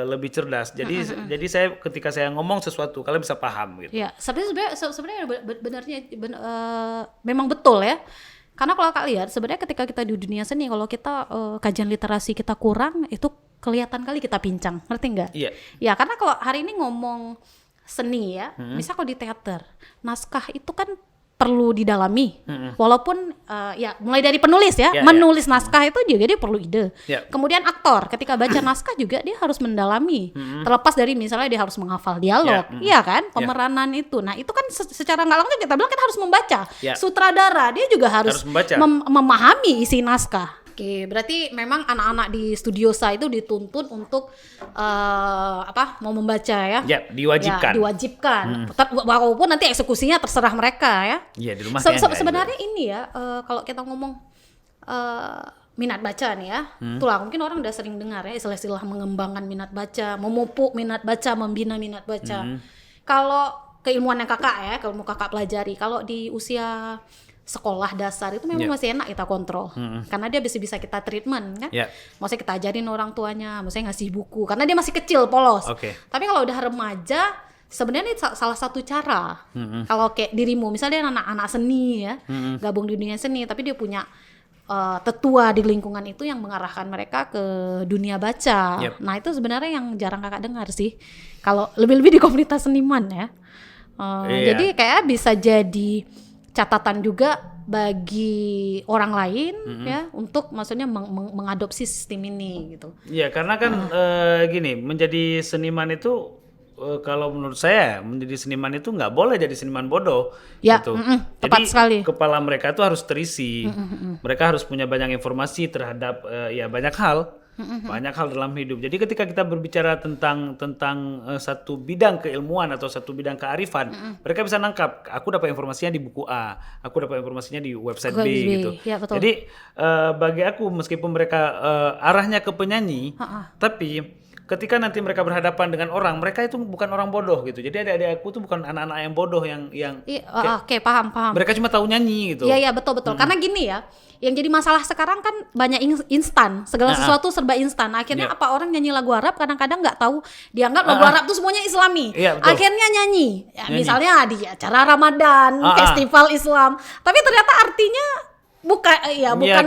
Speaker 1: lebih cerdas. Jadi saya ketika saya ngomong sesuatu kalian bisa paham gitu.
Speaker 2: Ya, sebenarnya memang betul ya. Karena kalau Kak lihat sebenarnya ketika kita di dunia seni, kalau kita kajian literasi kita kurang, itu kelihatan kali kita pincang. Ngerti nggak?
Speaker 1: Iya.
Speaker 2: Ya, karena kalau hari ini ngomong seni ya, misal kalau di teater, naskah itu kan perlu didalami, walaupun ya mulai dari penulis ya, menulis naskah itu juga dia perlu ide. Kemudian aktor ketika baca naskah juga dia harus mendalami, terlepas dari misalnya dia harus menghafal dialog, iya kan, pemeranan itu. Nah itu kan secara nggak langsung kita bilang kita harus membaca. Sutradara dia juga harus memahami isi naskah. Oke, berarti memang anak-anak di studio saya itu dituntut untuk mau membaca ya?
Speaker 1: Ya, diwajibkan.
Speaker 2: Ya, diwajibkan. Walaupun nanti eksekusinya terserah mereka ya.
Speaker 1: Iya, di rumah.
Speaker 2: Sebenarnya ini ya, kalau kita ngomong minat baca nih ya, itulah mungkin orang udah sering dengar ya istilah-istilah mengembangkan minat baca, memupuk minat baca, membina minat baca. Kalau keilmuan yang ilmu kakak pelajari, kalau di usia sekolah dasar itu memang masih enak kita kontrol, karena dia bisa kita treatment kan, maksudnya kita ajarin orang tuanya, maksudnya ngasih buku, karena dia masih kecil polos. Tapi kalau udah remaja, sebenarnya ini salah satu cara. Kalau kayak dirimu, misalnya dia anak-anak seni ya, gabung di dunia seni, tapi dia punya tetua di lingkungan itu yang mengarahkan mereka ke dunia baca.
Speaker 1: Yep.
Speaker 2: Nah itu sebenarnya yang jarang kakak dengar sih. Kalau lebih-lebih di komunitas seniman ya.
Speaker 1: Iya.
Speaker 2: Jadi kayak bisa jadi catatan juga bagi orang lain ya untuk maksudnya mengadopsi sistem ini gitu.
Speaker 1: Iya, karena kan gini, menjadi seniman itu kalau menurut saya menjadi seniman itu nggak boleh jadi seniman bodoh.
Speaker 2: Ya,
Speaker 1: gitu.
Speaker 2: tepat
Speaker 1: Jadi
Speaker 2: sekali.
Speaker 1: kepala mereka itu harus terisi. Mereka harus punya banyak informasi terhadap ya banyak hal. Banyak hal dalam hidup. Jadi ketika kita berbicara tentang satu bidang keilmuan atau satu bidang kearifan, mereka bisa nangkap. Aku dapat informasinya di buku A, aku dapat informasinya di website B gitu.
Speaker 2: Ya, betul.
Speaker 1: Jadi bagi aku meskipun mereka arahnya ke penyanyi, tapi ketika nanti mereka berhadapan dengan orang, mereka itu bukan orang bodoh gitu. Jadi adik-adik aku tuh bukan anak-anak yang bodoh yang
Speaker 2: Oke, paham.
Speaker 1: mereka cuma tahu nyanyi gitu.
Speaker 2: Iya, betul. Karena gini ya, yang jadi masalah sekarang kan banyak instan, segala sesuatu serba instan. Akhirnya apa orang nyanyi lagu Arab kadang-kadang nggak tahu, dianggap lagu Arab tuh semuanya Islami.
Speaker 1: Iya, betul.
Speaker 2: Akhirnya nyanyi. Ya, misalnya di acara Ramadan, festival Islam, tapi ternyata artinya bukan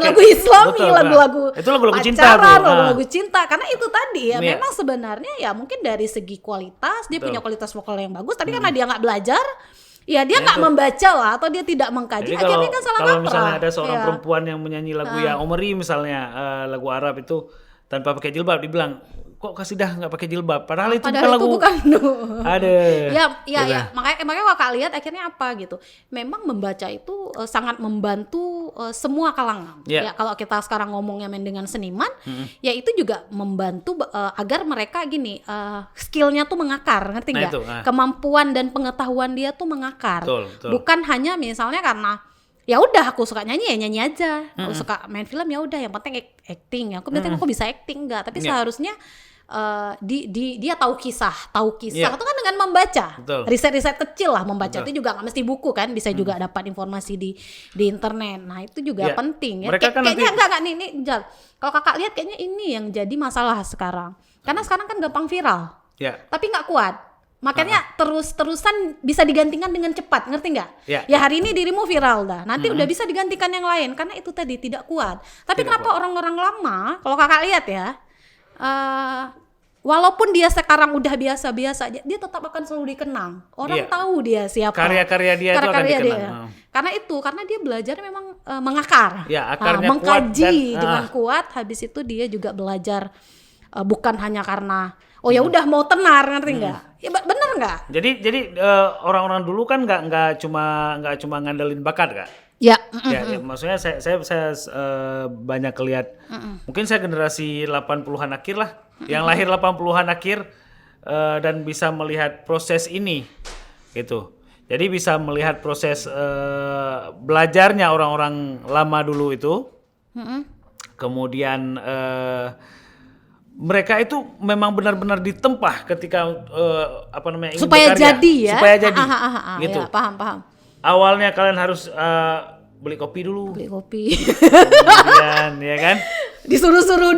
Speaker 2: lagu Islami,
Speaker 1: betul,
Speaker 2: lagu-lagu
Speaker 1: itu lagu-lagu cinta
Speaker 2: pacaran,
Speaker 1: tuh.
Speaker 2: lagu-lagu cinta. Karena itu tadi ya,
Speaker 1: Iya.
Speaker 2: memang sebenarnya ya mungkin dari segi kualitas dia punya kualitas vokal yang bagus, tapi karena dia nggak belajar, ya dia nggak membaca lah atau dia tidak mengkaji,
Speaker 1: Jadi
Speaker 2: akhirnya kan salah
Speaker 1: kalau
Speaker 2: kaprah.
Speaker 1: misalnya ada seorang
Speaker 2: Iya.
Speaker 1: perempuan yang menyanyi lagu ya Omeri misalnya lagu Arab itu tanpa pakai jilbab, dibilang kok kasidah nggak pakai jilbab, padahal itu
Speaker 2: Padahal
Speaker 1: bukan
Speaker 2: itu
Speaker 1: lagu.
Speaker 2: bukan.
Speaker 1: Ada.
Speaker 2: Ya. Makanya kakak lihat akhirnya apa gitu. Memang membaca itu sangat membantu semua kalangan.
Speaker 1: Yeah.
Speaker 2: Ya kalau kita sekarang ngomongnya main dengan seniman, ya itu juga membantu agar mereka gini skillnya tuh mengakar, ngerti
Speaker 1: Nah,
Speaker 2: nggak?
Speaker 1: itu,
Speaker 2: Kemampuan dan pengetahuan dia tuh mengakar.
Speaker 1: Betul.
Speaker 2: Bukan hanya misalnya karena ya udah aku suka nyanyi ya nyanyi aja. Aku suka main film ya udah yang penting acting. Aku berarti aku bisa acting enggak, tapi seharusnya dia tahu kisah
Speaker 1: Yeah.
Speaker 2: itu kan dengan membaca.
Speaker 1: Betul.
Speaker 2: Riset-riset kecil lah membaca. Itu juga nggak mesti buku kan, bisa juga dapat informasi di internet. Nah itu juga
Speaker 1: Yeah.
Speaker 2: penting ya.
Speaker 1: Mereka kan
Speaker 2: Kayaknya
Speaker 1: nanti-
Speaker 2: enggak nih Jal, kalau kakak lihat kayaknya ini yang jadi masalah sekarang, karena sekarang kan gampang viral
Speaker 1: Ya.
Speaker 2: tapi nggak kuat. Makanya terus-terusan bisa digantikan dengan cepat, ngerti nggak?
Speaker 1: Ya.
Speaker 2: Ya hari ini dirimu viral dah, nanti udah bisa digantikan yang lain karena itu tadi tidak kuat. Tapi
Speaker 1: Tidak
Speaker 2: kenapa orang-orang lama, kalau kakak lihat ya, walaupun dia sekarang udah biasa-biasa aja, dia tetap akan selalu dikenang. Orang
Speaker 1: Iya.
Speaker 2: tahu dia siapa.
Speaker 1: Karya-karya dia itu akan
Speaker 2: Karya-karya
Speaker 1: dikenang.
Speaker 2: Karena dia belajar memang mengakar.
Speaker 1: Ya, akarnya kuat
Speaker 2: mengkaji
Speaker 1: dan-
Speaker 2: dengan kuat. Habis itu dia juga belajar bukan hanya karena ya udah mau tenar, ngerti nggak? Ya bener nggak?
Speaker 1: Jadi orang-orang dulu kan nggak cuma ngandelin bakat, Kak.
Speaker 2: Ya.
Speaker 1: Ya, maksudnya saya banyak lihat. Mungkin saya generasi 80-an akhir lah, yang lahir 80-an akhir dan bisa melihat proses ini gitu. Jadi bisa melihat proses belajarnya orang-orang lama dulu itu. Kemudian mereka itu memang benar-benar ditempah ketika ingin
Speaker 2: Supaya
Speaker 1: berkarya.
Speaker 2: jadi ya.
Speaker 1: Supaya jadi. Gitu.
Speaker 2: Ya, paham.
Speaker 1: Awalnya kalian harus beli kopi dulu.
Speaker 2: Beli kopi.
Speaker 1: Kemudian ya kan?
Speaker 2: Disuruh-suruh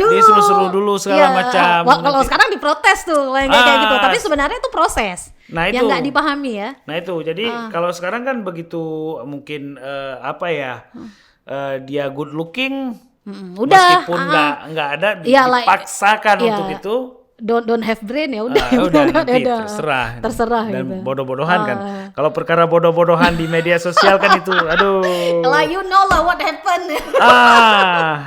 Speaker 2: dulu
Speaker 1: segala
Speaker 2: Iya.
Speaker 1: macam.
Speaker 2: Kalau sekarang diprotes tuh kayak gitu. Tapi
Speaker 1: Ah.
Speaker 2: sebenarnya itu proses
Speaker 1: Nah,
Speaker 2: yang
Speaker 1: itu.
Speaker 2: nggak dipahami ya.
Speaker 1: Nah itu, jadi kalau sekarang kan begitu mungkin dia good looking,
Speaker 2: Udah.
Speaker 1: meskipun nggak ada
Speaker 2: Iya, lah,
Speaker 1: dipaksakan
Speaker 2: iya.
Speaker 1: untuk itu.
Speaker 2: Don't have brain ya udah.
Speaker 1: Udah nanti
Speaker 2: Udah.
Speaker 1: terserah
Speaker 2: gitu.
Speaker 1: dan bodoh-bodohan kan. Kalau perkara bodoh-bodohan di media sosial kan itu, aduh.
Speaker 2: Lah you know lah what happened.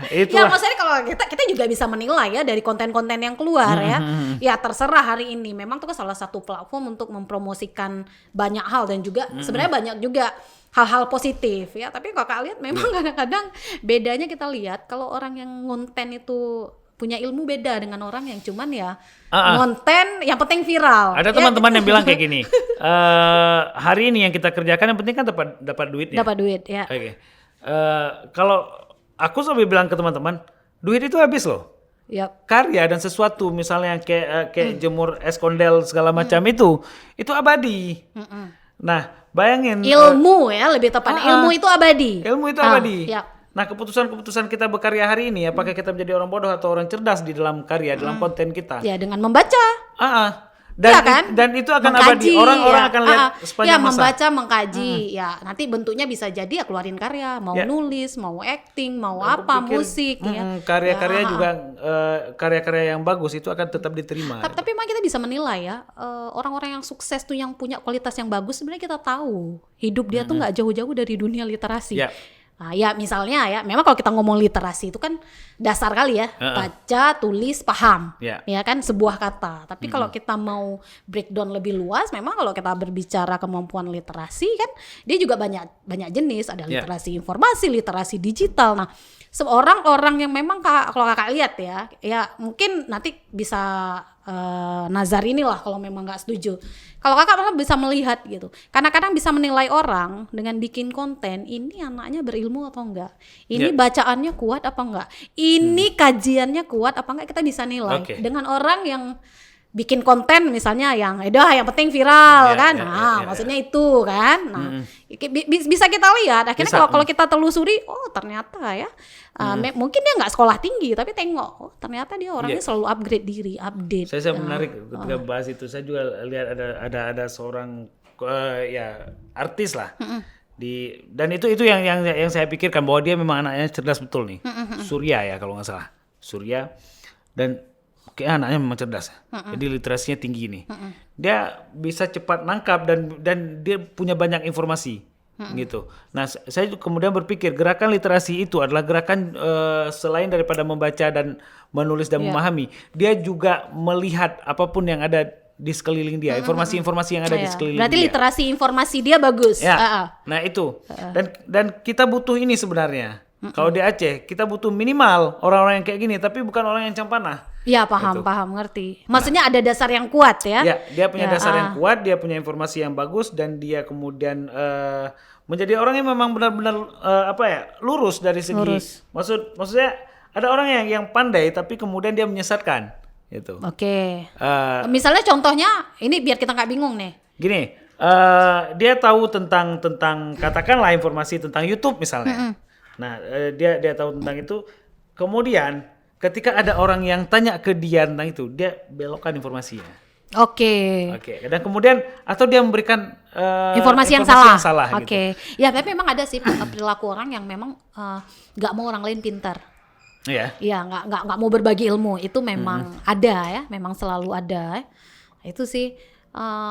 Speaker 1: Itu
Speaker 2: Ya maksudnya kalau kita juga bisa menilai ya dari konten-konten yang keluar ya. Ya terserah hari ini. Memang itu kan salah satu platform untuk mempromosikan banyak hal dan juga sebenarnya banyak juga hal-hal positif ya. Tapi kalau kalian lihat memang kadang-kadang bedanya kita lihat kalau orang yang ngonten itu punya ilmu beda dengan orang yang cuman ya ngonten yang penting viral.
Speaker 1: ada
Speaker 2: Ya,
Speaker 1: teman-teman
Speaker 2: gitu.
Speaker 1: yang bilang kayak gini, hari ini yang kita kerjakan yang penting kan dapat duitnya.
Speaker 2: Dapat duit ya.
Speaker 1: Oke. Kalau aku sampai bilang ke teman-teman, duit itu habis loh.
Speaker 2: Yap.
Speaker 1: Karya dan sesuatu misalnya kayak jemur es kondel segala macam itu abadi. Nah, bayangin
Speaker 2: Ilmu ya lebih tepat. Ilmu itu abadi.
Speaker 1: ilmu itu abadi.
Speaker 2: Ya.
Speaker 1: Nah, keputusan kita berkarya hari ini, apakah kita menjadi orang bodoh atau orang cerdas di dalam karya, dalam konten kita?
Speaker 2: Ya dengan membaca.
Speaker 1: Dan,
Speaker 2: ya kan?
Speaker 1: dan itu akan
Speaker 2: Mengkaji,
Speaker 1: abadi. Orang-orang
Speaker 2: ya.
Speaker 1: akan lihat sepanjang masa.
Speaker 2: Membaca, mengkaji. Ya, nanti bentuknya bisa jadi ya keluarin karya, mau nulis, mau acting, mau
Speaker 1: Aku
Speaker 2: apa,
Speaker 1: pikir,
Speaker 2: musik ya.
Speaker 1: Karya-karya juga karya-karya yang bagus itu akan tetap diterima.
Speaker 2: Tapi memang kita bisa menilai ya, orang-orang yang sukses tuh yang punya kualitas yang bagus sebenarnya kita tahu hidup dia tuh nggak jauh-jauh dari dunia literasi.
Speaker 1: Ya.
Speaker 2: Nah, ya misalnya ya, memang kalau kita ngomong literasi itu kan dasar kali ya, baca, tulis, paham, ya kan sebuah kata. Tapi kalau kita mau breakdown lebih luas, memang kalau kita berbicara kemampuan literasi kan, dia juga banyak jenis. Ada literasi informasi, literasi digital. Nah, orang yang memang kalau kakak lihat ya mungkin nanti bisa nazar inilah kalau memang nggak setuju. Kalau kakak malah bisa melihat gitu. Karena kadang bisa menilai orang dengan bikin konten, ini anaknya berilmu atau enggak. Ini bacaannya kuat apa enggak. Ini kajiannya kuat apa enggak, kita bisa nilai. Dengan orang yang bikin konten misalnya yang yang penting viral kan. Maksudnya itu kan. Nah, bisa kita lihat akhirnya kalau kita telusuri, oh ternyata ya mungkin dia nggak sekolah tinggi tapi tengok ternyata dia orangnya selalu upgrade diri, update.
Speaker 1: Saya menarik ketika bahas itu, saya juga lihat ada seorang artis lah. Dan itu yang saya pikirkan bahwa dia memang anaknya cerdas betul nih. Surya ya kalau nggak salah. Surya, dan kayak anaknya memang cerdas. Jadi literasinya tinggi nih. Dia bisa cepat nangkap dan dia punya banyak informasi. Gitu. Nah, saya kemudian berpikir gerakan literasi itu adalah gerakan selain daripada membaca dan menulis dan memahami, dia juga melihat apapun yang ada di sekeliling dia, informasi-informasi yang ada di sekeliling
Speaker 2: berarti
Speaker 1: dia.
Speaker 2: literasi informasi dia bagus.
Speaker 1: Ya. Nah itu. Dan kita butuh ini sebenarnya. Kalau di Aceh kita butuh minimal orang-orang yang kayak gini, tapi bukan orang yang campanah.
Speaker 2: Iya, paham, ngerti. Maksudnya ada dasar yang kuat ya.
Speaker 1: Ya, dia punya dasar yang kuat, dia punya informasi yang bagus, dan dia kemudian menjadi orang yang memang benar-benar lurus dari segi. Maksudnya ada orang yang pandai tapi kemudian dia menyesatkan gitu.
Speaker 2: Oke. Misalnya contohnya ini biar kita nggak bingung nih.
Speaker 1: Gini, dia tahu tentang katakanlah informasi tentang YouTube misalnya. Nah, dia tahu tentang itu. Kemudian ketika ada orang yang tanya ke dia tentang itu, dia belokkan informasinya.
Speaker 2: Oke.
Speaker 1: Dan kemudian atau dia memberikan
Speaker 2: informasi yang salah. Oke.
Speaker 1: Gitu.
Speaker 2: Ya, tapi memang ada sih perilaku orang yang memang nggak mau orang lain pintar.
Speaker 1: Iya.
Speaker 2: Iya, nggak mau berbagi ilmu. Itu memang ada ya, memang selalu ada. Itu sih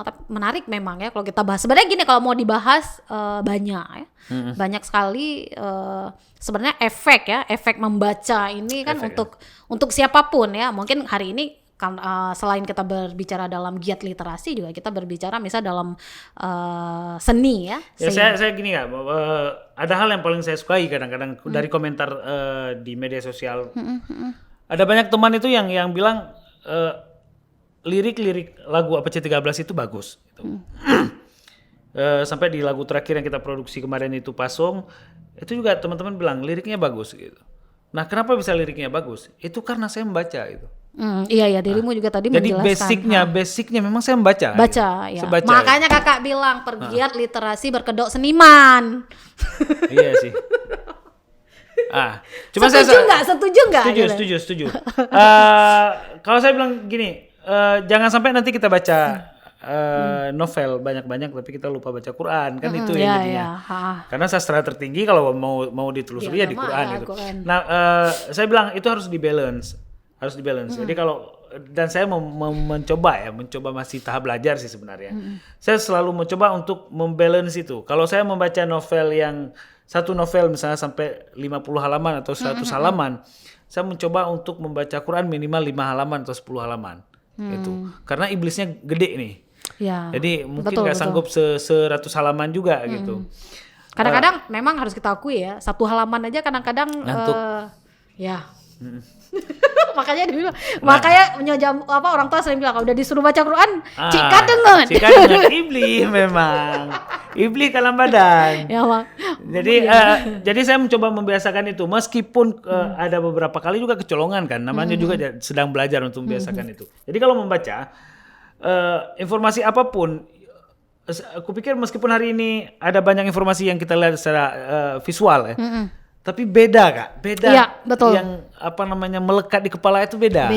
Speaker 2: tapi menarik memang ya kalau kita bahas. Sebenarnya gini, kalau mau dibahas banyak ya. Banyak sekali sebenarnya efek membaca ini kan untuk siapapun ya. Mungkin hari ini kan selain kita berbicara dalam giat literasi, juga kita berbicara misal dalam seni ya.
Speaker 1: Saya gini ya, ada hal yang paling saya sukai kadang-kadang dari komentar di media sosial. Ada banyak teman itu yang bilang lirik lagu APC13 itu bagus gitu. Sampai di lagu terakhir yang kita produksi kemarin itu Pasong, itu juga teman-teman bilang liriknya bagus gitu. Nah, kenapa bisa liriknya bagus? Itu karena saya membaca itu.
Speaker 2: Iya, dirimu juga tadi menjelaskan.
Speaker 1: Jadi basicnya memang saya membaca.
Speaker 2: Ya. Makanya kakak bilang pergiat literasi berkedok seniman.
Speaker 1: Iya sih.
Speaker 2: Cuma setuju nggak?
Speaker 1: Setuju. Kalau saya bilang gini, jangan sampai nanti kita baca novel banyak-banyak tapi kita lupa baca Quran, kan itu yang jadinya. Karena sastra tertinggi kalau mau ditelusuri ya di Quran gitu. Nah, saya bilang itu harus dibalance. Jadi kalau dan saya mencoba masih tahap belajar sih sebenarnya. Saya selalu mencoba untuk membalance itu. Kalau saya membaca novel yang satu novel misalnya sampai 50 halaman atau 100 halaman, saya mencoba untuk membaca Quran minimal 5 halaman atau 10 halaman. Gitu. Karena iblisnya gede nih.
Speaker 2: Ya,
Speaker 1: jadi mungkin nggak sanggup 100 halaman juga gitu.
Speaker 2: Kadang-kadang memang harus kita akui ya, satu halaman aja kadang-kadang
Speaker 1: ngantuk.
Speaker 2: Makanya orang tua sering bilang kalau udah disuruh baca Quran, Cika dengar
Speaker 1: iblis memang. Iblis dalam badan.
Speaker 2: Ya, Bang.
Speaker 1: Jadi saya mencoba membiasakan itu meskipun ada beberapa kali juga kecolongan kan, namanya juga sedang belajar untuk membiasakan itu. Jadi kalau membaca informasi apapun, aku pikir meskipun hari ini ada banyak informasi yang kita lihat secara visual ya. Tapi beda
Speaker 2: ya, betul.
Speaker 1: Yang melekat di kepala itu beda.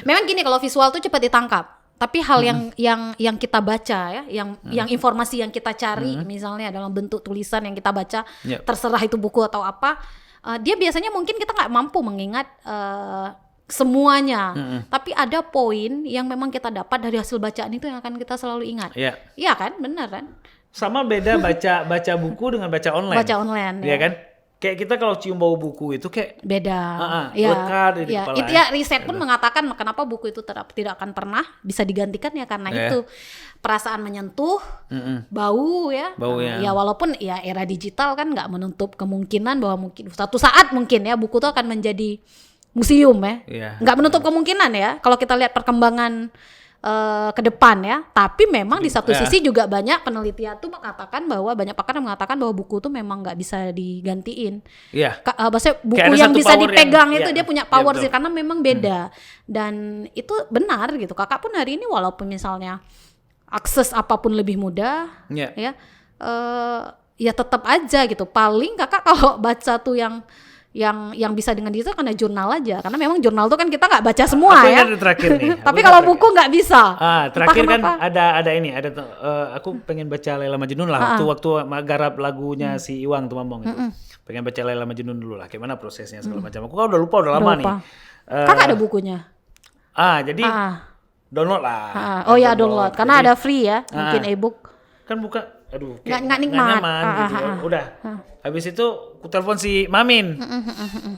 Speaker 2: Memang gini, kalau visual tuh cepat ditangkap, tapi hal yang kita baca ya, yang informasi yang kita cari misalnya dalam bentuk tulisan yang kita baca, terserah itu buku atau apa, dia biasanya mungkin kita nggak mampu mengingat semuanya, tapi ada poin yang memang kita dapat dari hasil bacaan itu yang akan kita selalu ingat. Iya kan, benar kan?
Speaker 1: Sama beda baca buku dengan baca online.
Speaker 2: Baca online,
Speaker 1: ya kan? Kayak kita kalau cium bau buku itu kayak
Speaker 2: beda.
Speaker 1: Lekat di kepala.
Speaker 2: Ya, riset pun mengatakan kenapa buku itu tidak akan pernah bisa digantikan ya karena itu perasaan menyentuh, bau ya. Ya walaupun ya era digital kan nggak menutup kemungkinan bahwa mungkin suatu saat mungkin ya buku itu akan menjadi museum ya. Nggak menutup kemungkinan ya kalau kita lihat perkembangan ke depan ya, tapi memang di satu sisi juga banyak penelitian tuh mengatakan bahwa banyak pakar yang mengatakan bahwa buku tuh memang nggak bisa digantiin. Maksudnya buku yang bisa dipegang itu dia punya power sih karena memang beda dan itu benar gitu. Kakak pun hari ini walaupun misalnya akses apapun lebih mudah, ya tetap aja gitu. Paling kakak kalau baca tuh yang bisa dengan digital karena jurnal aja, karena memang jurnal tuh kan kita nggak baca semua ya.
Speaker 1: Terakhir nih.
Speaker 2: Tapi kalau buku nggak bisa.
Speaker 1: Terakhir kan ada aku pengen baca Laila Majnun lah. Waktu garap lagunya si Iwang Tumambong itu. Pengen baca Laila Majnun dulu lah. Gimana prosesnya segala macam. Aku kan udah lupa udah lama nih.
Speaker 2: Kakak ada bukunya?
Speaker 1: Jadi download lah.
Speaker 2: Download. Karena ada free ya, mungkin e-book.
Speaker 1: Kan buka. Aduh,
Speaker 2: nggak nikmat.
Speaker 1: Nyaman gitu ya. Udah. Habis itu aku telepon si Mamin.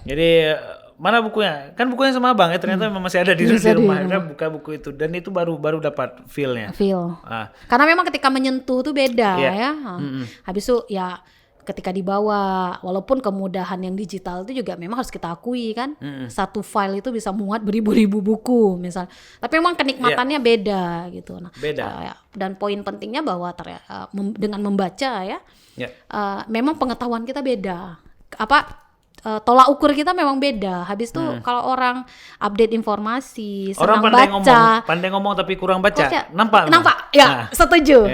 Speaker 1: Jadi mana bukunya? Kan bukunya sama Abang ya, ternyata memang masih ada di rumah. Kita buka buku itu dan itu baru dapat feel-nya.
Speaker 2: Karena memang ketika menyentuh tuh beda ya. Habis itu ya ketika dibawa, walaupun kemudahan yang digital itu juga memang harus kita akui kan. Satu file itu bisa muat beribu-ribu buku misal. Tapi memang kenikmatannya beda gitu. Beda. Dan poin pentingnya bahwa dengan membaca ya, memang pengetahuan kita beda. Tolak ukur kita memang beda. Habis itu kalau orang update informasi, senang baca.
Speaker 1: Pandai ngomong tapi kurang baca. Nampak?
Speaker 2: Ya, setuju.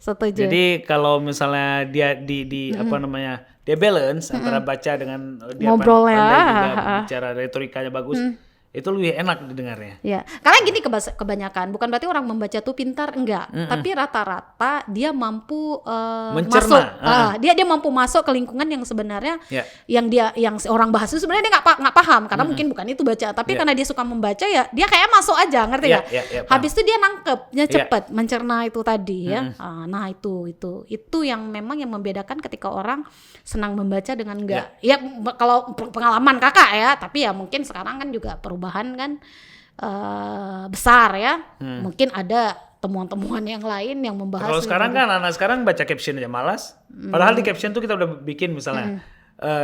Speaker 1: Jadi kalau misalnya dia dia balance antara baca dengan dia
Speaker 2: ngobrol
Speaker 1: pandai juga bicara, retorikanya bagus. Itu lebih enak didengarnya.
Speaker 2: Ya, karena gini kebanyakan, bukan berarti orang membaca tuh pintar, enggak. Tapi rata-rata dia mampu masuk, dia mampu masuk ke lingkungan yang sebenarnya yang orang bahas itu sebenarnya dia nggak paham karena mungkin bukan itu baca, tapi karena dia suka membaca ya dia kayak masuk aja, ngerti nggak? Habis itu dia nangkepnya cepet, mencerna itu tadi ya. Nah itu yang memang yang membedakan ketika orang senang membaca dengan enggak. Ya kalau pengalaman kakak ya, tapi ya mungkin sekarang kan juga perubahan kan besar ya. Mungkin ada temuan-temuan yang lain yang membahas.
Speaker 1: Kalau sekarang kan anak sekarang baca caption aja malas. Padahal di caption tuh kita udah bikin misalnya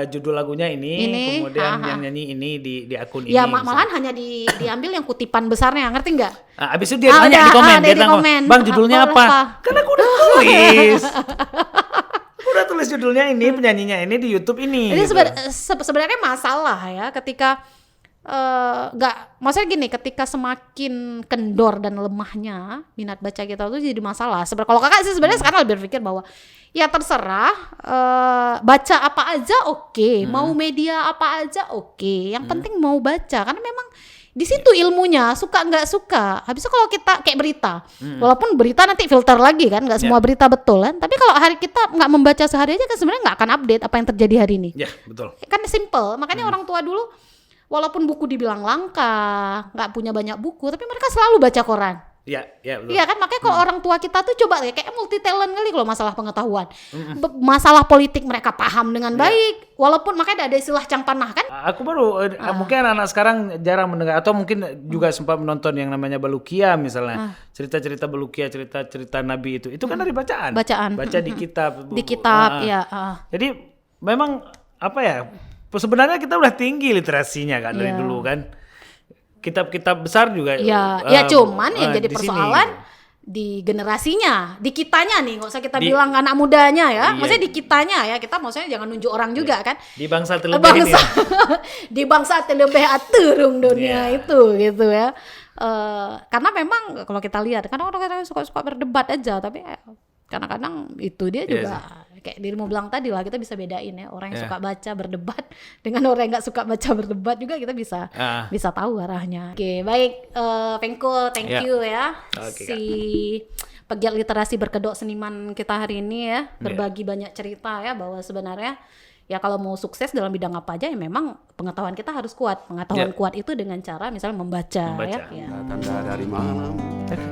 Speaker 1: judul lagunya ini kemudian yang nyanyi ini di akun ini.
Speaker 2: Ya malahan hanya diambil yang kutipan besarnya, ngerti nggak?
Speaker 1: Abis itu dia tanya di komen, dia bilang, "Bang, judulnya apa?" Karena aku udah tulis. Udah tulis judulnya ini, penyanyinya ini di YouTube ini.
Speaker 2: Jadi sebenarnya masalah ya ketika maksudnya gini, ketika semakin kendor dan lemahnya minat baca kita tuh jadi masalah. Kalau kakak sih sebenarnya sekarang lebih berpikir bahwa ya terserah, baca apa aja oke, mau media apa aja oke, yang penting mau baca karena memang di situ ilmunya, suka nggak suka. Habis itu kalau kita kayak berita, walaupun berita nanti filter lagi kan, nggak semua berita betul kan. Tapi kalau hari kita nggak membaca sehari aja kan sebenarnya nggak akan update apa yang terjadi hari ini.
Speaker 1: Ya betul.
Speaker 2: Kan simple. Makanya orang tua dulu, walaupun buku dibilang langka, nggak punya banyak buku, tapi mereka selalu baca koran.
Speaker 1: Iya betul.
Speaker 2: Iya kan, makanya kalau orang tua kita tuh coba kayak multi talent kali kalau masalah pengetahuan. Masalah politik mereka paham dengan baik, walaupun makanya ada istilah cang panah kan.
Speaker 1: Aku baru mungkin anak-anak sekarang jarang mendengar atau mungkin juga sempat menonton yang namanya Balukia misalnya. Cerita-cerita Balukia, cerita-cerita Nabi itu kan dari bacaan. Baca di kitab.
Speaker 2: Di kitab, ya.
Speaker 1: Jadi memang apa ya? Sebenarnya kita udah tinggi literasinya kan dari dulu kan. Kitab-kitab besar juga.
Speaker 2: Ya cuman yang jadi persoalan di generasinya, di kitanya nih, nggak usah kita bilang anak mudanya ya. Maksudnya di kitanya ya, kita maksudnya jangan nunjuk orang juga kan.
Speaker 1: Di bangsa terlebih ini.
Speaker 2: Di bangsa terlebih aturung dunia itu gitu ya. Karena memang kalau kita lihat, karena orang suka berdebat aja, tapi kadang-kadang itu dia juga kayak dirimu bilang tadi lah, kita bisa bedain ya orang yang suka baca berdebat dengan orang yang nggak suka baca berdebat juga kita bisa tahu arahnya. Oke, baik, Pengko, thank you ya. Si pegiat literasi berkedok seniman kita hari ini ya, berbagi banyak cerita ya bahwa sebenarnya ya kalau mau sukses dalam bidang apa aja ya memang pengetahuan kita harus kuat. Pengetahuan kuat itu dengan cara misalnya membaca. Ya.
Speaker 3: Tanda dari malam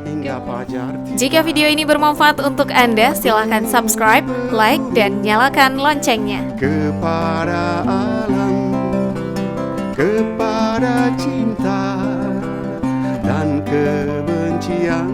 Speaker 3: hingga fajar.
Speaker 4: Jika video ini bermanfaat untuk Anda, silahkan subscribe, like, dan nyalakan loncengnya.
Speaker 3: Kepada alam, kepada cinta dan kebencian,